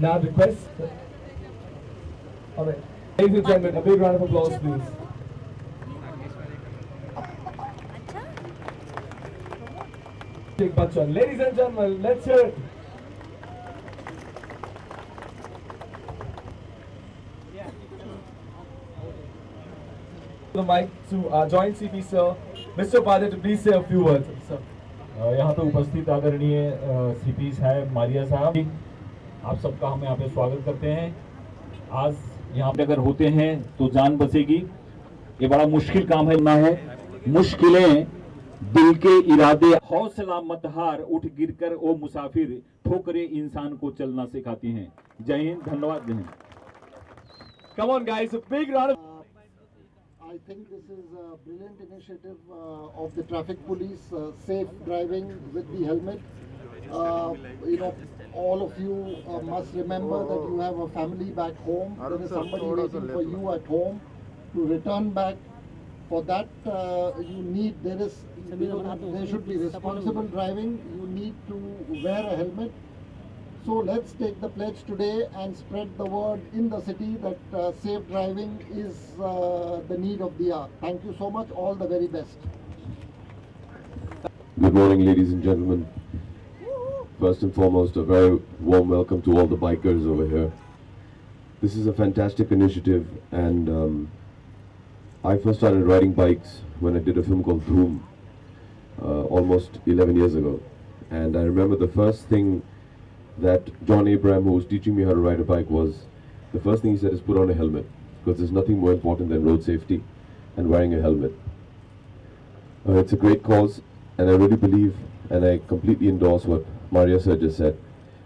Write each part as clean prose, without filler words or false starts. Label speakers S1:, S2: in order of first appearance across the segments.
S1: now request. All right, ladies and gentlemen, a big round of applause, please. Take Bachchan. Ladies and gentlemen, let's hear it. The mic to our joint CP sir, Mr. Upadhyay, to please say a few words, sir.
S2: यहाँ पे उपस्थित आदरणीय CP साहब, मारिया साहब, आप सबका हम यहाँ पे स्वागत करते हैं। आज यहाँ पे अगर होते हैं तो जान बचेगी। ये बड़ा मुश्किल काम है ना है, मुश्किलें दिल के इरादे, हौसला मत हार, उठ गिरकर ओ मुसाफिर, ठोकरे इंसान को चलना सिखाती हैं। जय हिंद, धन्यवाद, जय Hind.
S1: Come on guys, a big round of
S3: I think this is a brilliant initiative of the traffic police, safe driving with the helmet. You know, all of you must remember that you have a family back home. There is somebody waiting for you at home to return back. For that, you need, there should be responsible driving. You need to wear a helmet. So let's take the pledge today and spread the word in the city that safe driving is the need of the hour. Thank you so much. All the very best.
S4: Good morning, ladies and gentlemen. First and foremost, a very warm welcome to all the bikers over here. This is a fantastic initiative, and I first started riding bikes when I did a film called Dhoom almost 11 years ago. And I remember the first thing that John Abraham, who was teaching me how to ride a bike, was the first thing he said is put on a helmet, because there's nothing more important than road safety and wearing a helmet. It's a great cause, and I really believe and I completely endorse what Maria sir just said.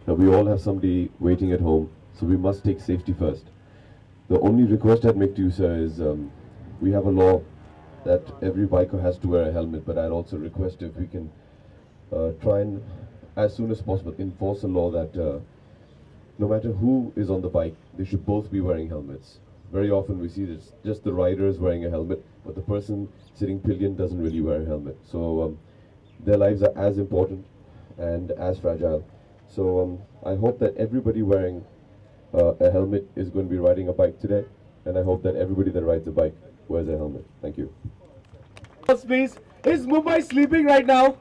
S4: Now, we all have somebody waiting at home, so we must take safety first. The only request I'd make to you, sir, is we have a law that every biker has to wear a helmet, but I'd also request if we can try and, as soon as possible, enforce a law that no matter who is on the bike, they should both be wearing helmets. Very often we see this, just the rider is wearing a helmet, but the person sitting pillion doesn't really wear a helmet. So their lives are as important and as fragile. So I hope that everybody wearing a helmet is going to be riding a bike today, and I hope that everybody that rides a bike wears a helmet. Thank you.
S1: please. Is Mumbai sleeping right now?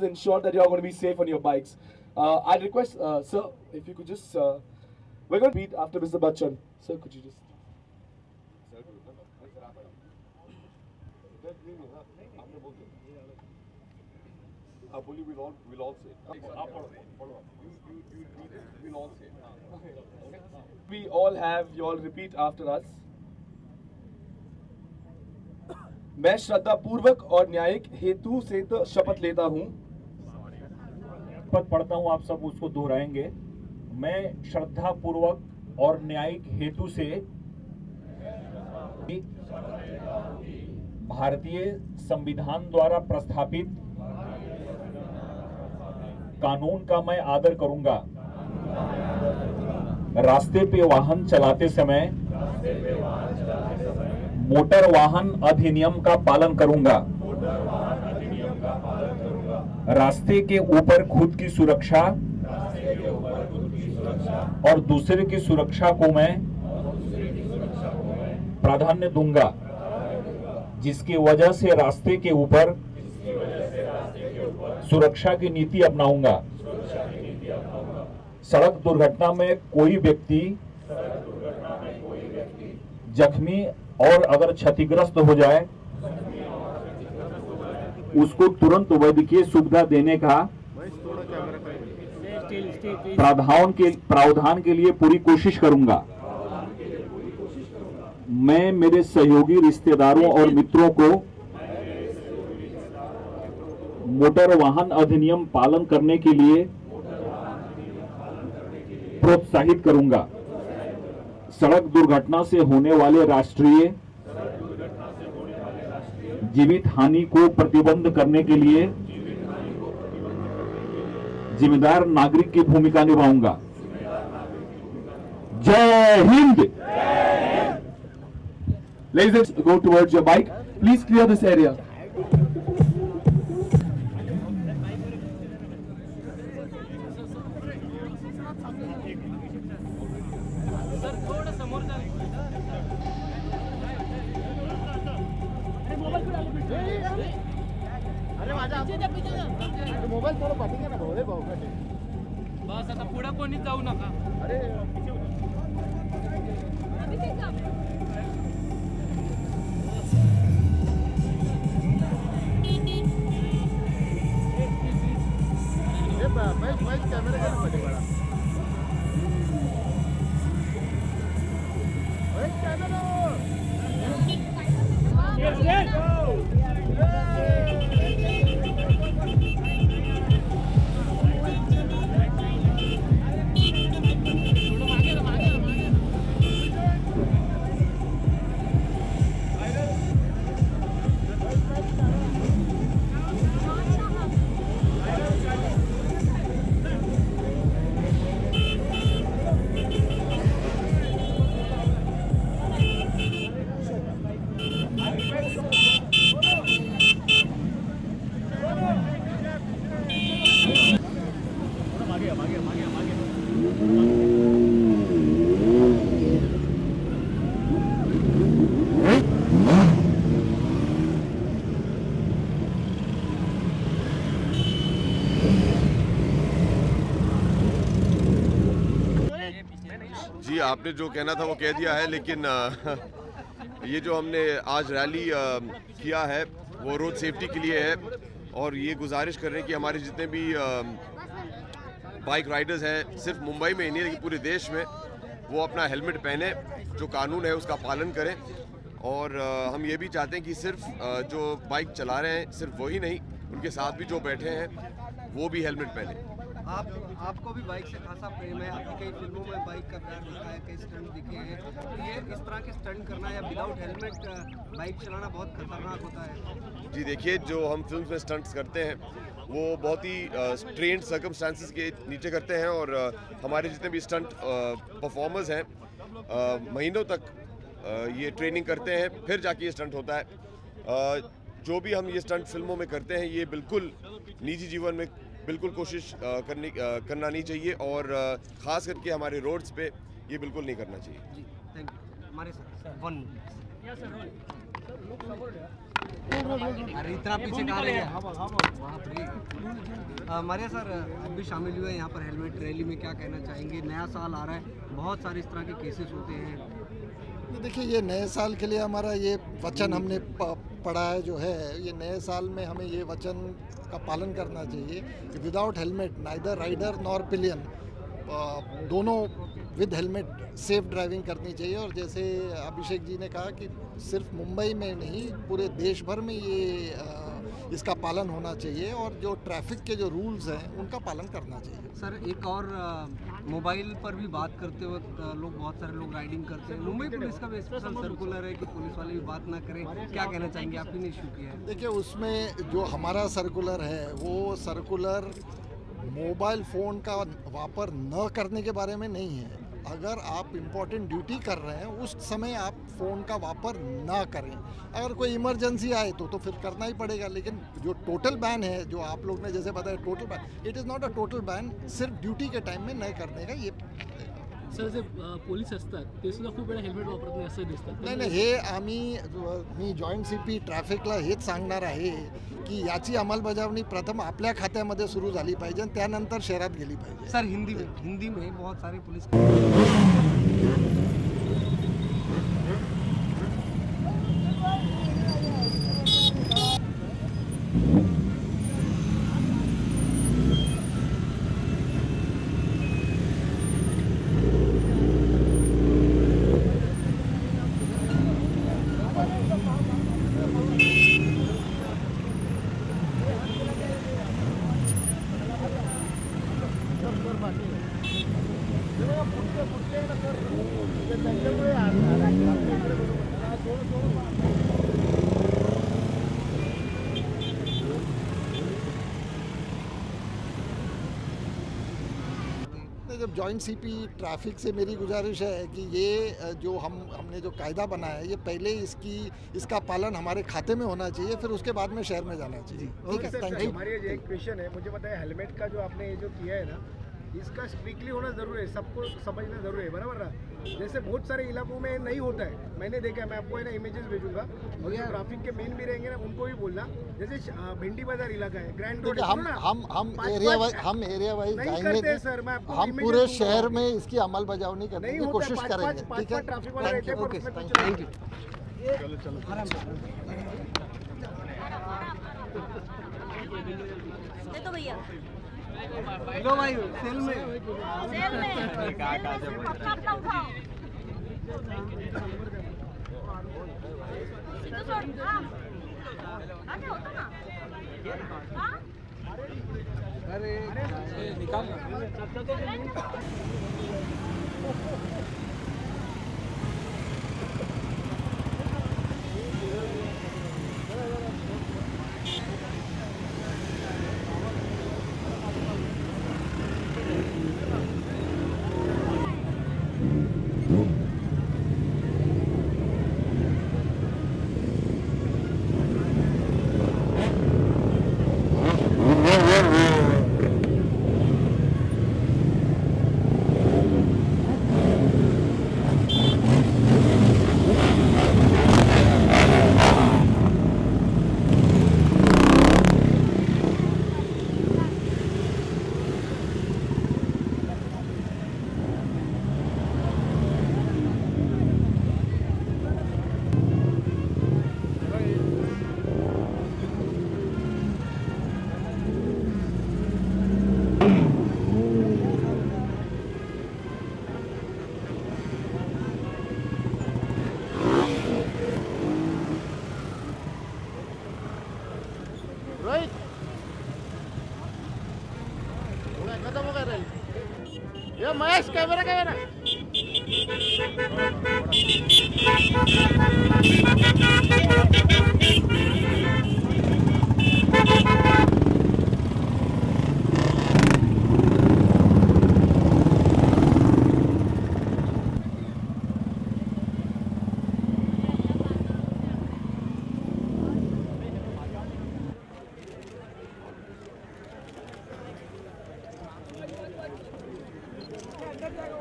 S1: Ensure that you are going to be safe on your bikes. I request, sir, if you could just, we're going to meet after Mr. Bachchan. Sir, could you just?
S4: We'll all say. We'll all say.
S1: We all have, you all repeat after us. मैं श्रद्धा पूर्वक और न्यायिक हेतु से तो शपथ लेता हूँ।
S2: पद पढ़ता हूँ, आप सब उसको दोहराएंगे। मैं श्रद्धा पूर्वक और न्यायिक हेतु से भारतीय संविधान द्वारा प्रस्थापित कानून का मैं आदर करूंगा। रास्ते पे वाहन चलाते समय मोटर वाहन अधिनियम का पालन करूंगा। रास्ते के ऊपर खुद की सुरक्षा और दूसरे की सुरक्षा को मैं प्राधान्य दूंगा, जिसकी वजह से रास्ते के ऊपर सुरक्षा की नीति अपनाऊंगा। सड़क दुर्घटना में कोई व्यक्ति जख्मी और अगर क्षतिग्रस्त हो जाए, उसको तुरंत वैद्यकीय सुविधा देने का प्रावधान के लिए पूरी कोशिश करूंगा। मैं मेरे सहयोगी रिश्तेदारों और मित्रों को मोटर वाहन अधिनियम पालन करने के लिए प्रोत्साहित करूंगा। सड़क दुर्घटना से होने वाले राष्ट्रीय जीवित हानि को प्रतिबंध करने के लिए जिम्मेदार नागरिक की भूमिका निभाऊंगा। जय Hind.
S1: Ladies, go towards your bike. Please clear this area.
S3: Mobile थोडं पाठीगे ना भाऊ रे भाऊ
S5: बस आता पुढे कोणी जाऊ नका.
S3: कॅमेरा
S4: जी, आपने जो कहना था वो कह दिया है, लेकिन ये जो हमने आज रैली किया है वो रोड सेफ्टी के लिए है, और ये गुजारिश कर रहे हैं कि हमारे जितने भी बाइक राइडर्स हैं, सिर्फ मुंबई में ही नहीं लेकिन पूरे देश में, वो अपना हेलमेट पहने, जो कानून है उसका पालन करें। और हम ये भी चाहते हैं कि सिर्फ जो बाइक चला रहे हैं सिर्फ वही नहीं, उनके साथ भी जो बैठे हैं वो भी हेलमेट पहने।
S6: आपको भी बाइक से खासा प्रेम है, आपकी कई फिल्मों में बाइक का प्यार दिखा है, कई स्टंट दिखे हैं, तो ये इस तरह के स्टंट करना या विदाउट हेलमेट बाइक चलाना बहुत खतरनाक होता है।
S4: जी देखिए, जो हम फिल्म में स्टंट्स करते हैं वो बहुत ही स्ट्रेंड सर्कमस्टांसिस के नीचे करते हैं, और हमारे जितने भी स्टंट परफॉर्मर्स हैं महीनों तक ये ट्रेनिंग करते हैं, फिर जाके ये स्टंट होता है। जो भी हम ये स्टंट फिल्मों में करते हैं ये बिल्कुल निजी जीवन में बिल्कुल कोशिश करना नहीं चाहिए, और ख़ास करके हमारे रोड्स पे ये बिल्कुल नहीं करना चाहिए।
S6: जी थैंक यू। हमारे साथ वन अरे इतना पीछे कहाँ रह गया। मारिया सर, अब भी शामिल हुए यहाँ पर हेलमेट रैली में, क्या कहना चाहेंगे? नया साल आ रहा है, बहुत सारे इस तरह के केसेस होते हैं।
S3: तो देखिए, ये नए साल के लिए हमारा ये वचन हमने पढ़ा है जो है, ये नए साल में हमें ये वचन का पालन करना चाहिए कि without helmet neither rider nor pillion, दोनों विद हेलमेट सेफ ड्राइविंग करनी चाहिए। और जैसे अभिषेक जी ने कहा कि सिर्फ मुंबई में नहीं, पूरे देश भर में ये इसका पालन होना चाहिए, और जो ट्रैफिक के जो रूल्स हैं उनका पालन करना चाहिए।
S6: सर, एक और मोबाइल पर भी बात करते वक्त लोग, बहुत सारे लोग राइडिंग करते हैं। मुंबई पुलिस का भी स्पेशल सर्कुलर है कि पुलिस वाले भी बात ना करें, क्या कहना चाहेंगे? आपने नहीं इशू किया है?
S3: देखिए, उसमें जो हमारा सर्कुलर है वो सर्कुलर मोबाइल फ़ोन का वापर न करने के बारे में नहीं है। अगर आप इम्पोर्टेंट ड्यूटी कर रहे हैं उस समय आप फ़ोन का वापर ना करें। अगर कोई इमरजेंसी आए तो फिर करना ही पड़ेगा, लेकिन जो टोटल बैन है, जो आप लोग ने जैसे बताया total ban, it is not a total ban, सिर्फ ड्यूटी के टाइम में न करने का ये।
S5: सर, जे पोलीस असतात ते सुद्धा खूप वेळा हेल्मेट वापरत नाही असं दिसतं.
S3: नाही, हे मी जॉईंट CP ट्रॅफिकला हेच सांगणार आहे की याची अंमलबजावणी प्रथम आपल्या खात्यामध्ये सुरू झाली पाहिजे आणि त्यानंतर शहरात गेली पाहिजे।
S6: सर, हिंदी में बहुत सारे पुलिस
S3: जब जॉइंट CP ट्रैफिक से मेरी गुजारिश है कि ये जो हमने जो कायदा बनाया है, ये पहले इसका पालन हमारे खाते में होना चाहिए, फिर उसके बाद में शहर में जाना चाहिए। ठीक है, थैंक यू।
S7: हमारी एक क्वेश्चन है, मुझे पता है हेलमेट का जो आपने ये जो किया है ना, इसका स्ट्रिक्टली होना ज़रूरी है, सबको समझना ज़रूरी है, बराबर ना? जैसे बहुत सारे इलाकों में नहीं होता है, मैंने देखा है, मैं आपको है ना इमेजेस भेजूंगा, और जो ट्रैफिक के मेन भी रहेंगे ना उनको भी बोलना, जैसे भिंडी बाजार इलाका है, ग्रैंड रोड,
S3: हम एरिया वाइज
S7: नहीं
S3: जाएंगे,
S7: करते सर, मैं आपको
S3: हम
S7: images
S3: पूरे
S7: दूंगा।
S3: शहर में इसकी अमल बजावनी करने
S7: नहीं
S3: की
S7: होता,
S3: कोशिश करेंगे,
S7: पाँच
S3: ठीक है?
S7: ट्रैफिक वाले रहते हैं, पर उसमें कुछ नहीं।
S8: दे दो भैया
S6: लो भाई सेल में
S8: सेल में अपना अपना उठाओ सीधे छोड़ हाँ आगे होता ना हाँ
S6: अरे
S3: रोहित खत्म हो गया, ये महेश कैमरा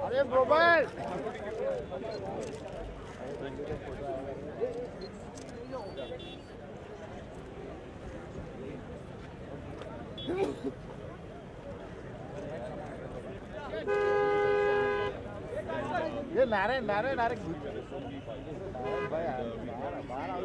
S3: अरे मोबाइल ये नारे नारे नारे भाई बाहर आओ